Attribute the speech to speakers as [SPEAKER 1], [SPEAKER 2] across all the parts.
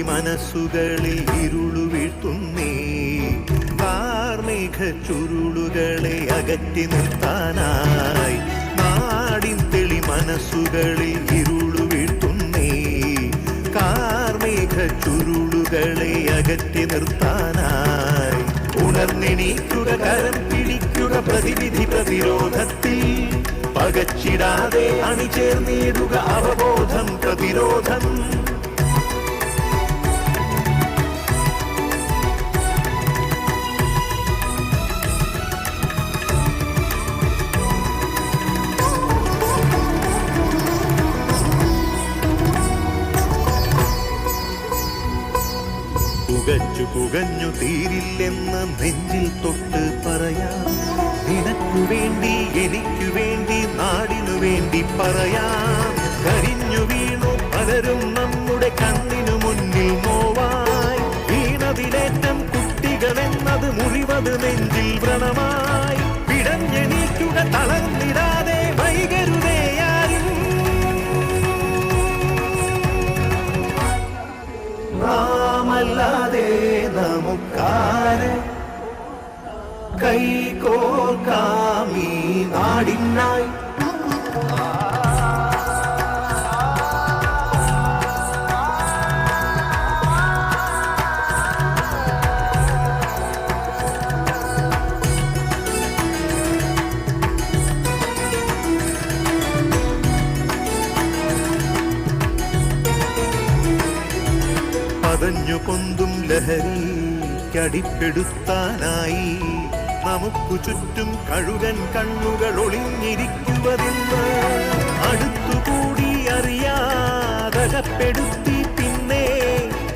[SPEAKER 1] മനസ്സുകളിൽ ഇരുളു വീഴ്ത്തുന്നേ കാർമേഘ ചുരുളുകളെ അകറ്റി നിർത്താനായി നാടിൻ തെളി മനസ്സുകളിൽ ഇരുളു വീഴ്ത്തുന്നേ കാർമേഘ ചുരുളുകളെ അകറ്റി നിർത്താനായി ഉണർന്നെണീക്കുക കരം പിടിക്കുക പ്രതിവിധി പ്രതിരോധത്തിൽ പകച്ചിടാതെ അണിചേർന്നിടുക അവബോധം പ്രതിരോധം പുകഞ്ഞു തീരില്ലെന്ന് നെഞ്ചിൽ തൊട്ട് പറയാം നിനക്കു വേണ്ടി എനിക്കു വേണ്ടി നാടിനു വേണ്ടി പറയാം കരിഞ്ഞു വീണു പലരും നമ്മുടെ കണ്ണിനു മുന്നിൽ നോവായി വീണതിലേറ്റം കുട്ടികളെന്നത് മുറിവത് നെഞ്ചിൽ വ്രണമായി പിടഞ്ഞെണീക്കുക തളർന്നിടാതെ വൈകരുതേയായും നാമല്ലാതെ നമുക്കാരെ കൈകോർക്കാമീ നാടിനായി പതഞ്ഞു പൊന്തും ലഹരിക്കടിപ്പെടുത്താനായി നമുക്കു ചുറ്റും കഴുകൻ കണ്ണുകൾ ഒളിഞ്ഞിരിക്കുവതെന്ന് അടുത്തുകൂടി അറിയാതകപ്പെടുത്തി പിന്നെ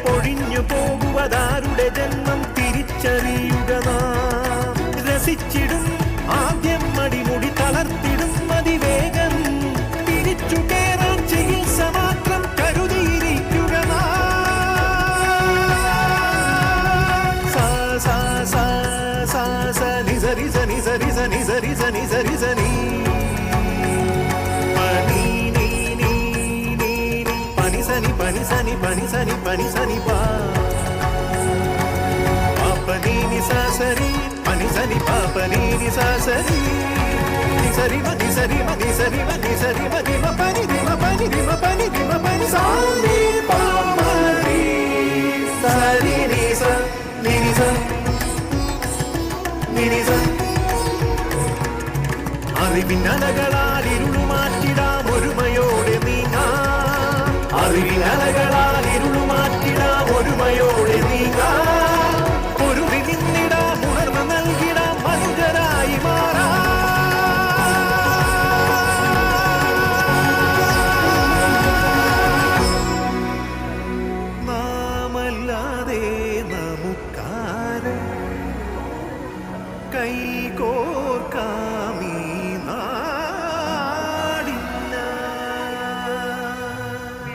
[SPEAKER 1] പൊഴിഞ്ഞു പോകുവതാരുടെ ജന്മം തിരിച്ചറിയുക നാം രസിച്ചിടും ആദ്യം മടിമുടി തളർത്തിടും അതിവേഗം തിരിച്ചു കേറാൻ ചികിത്സ മാത്രം കരുതിയിരിക്കുക നാം Zani zani zani zani zani zani zani zani pani ni ni ni ni pani zani pani zani pani zani pani zani pa pani ni sa sari pani zani pa pani ni sa sari ni sari ma ni sari ma ni sari ma ni sari ma ni ma pani ni ma pani ni ma pani ni ma pani sa ni pa ma ni sari ni sa ni sa അറിവിനലകള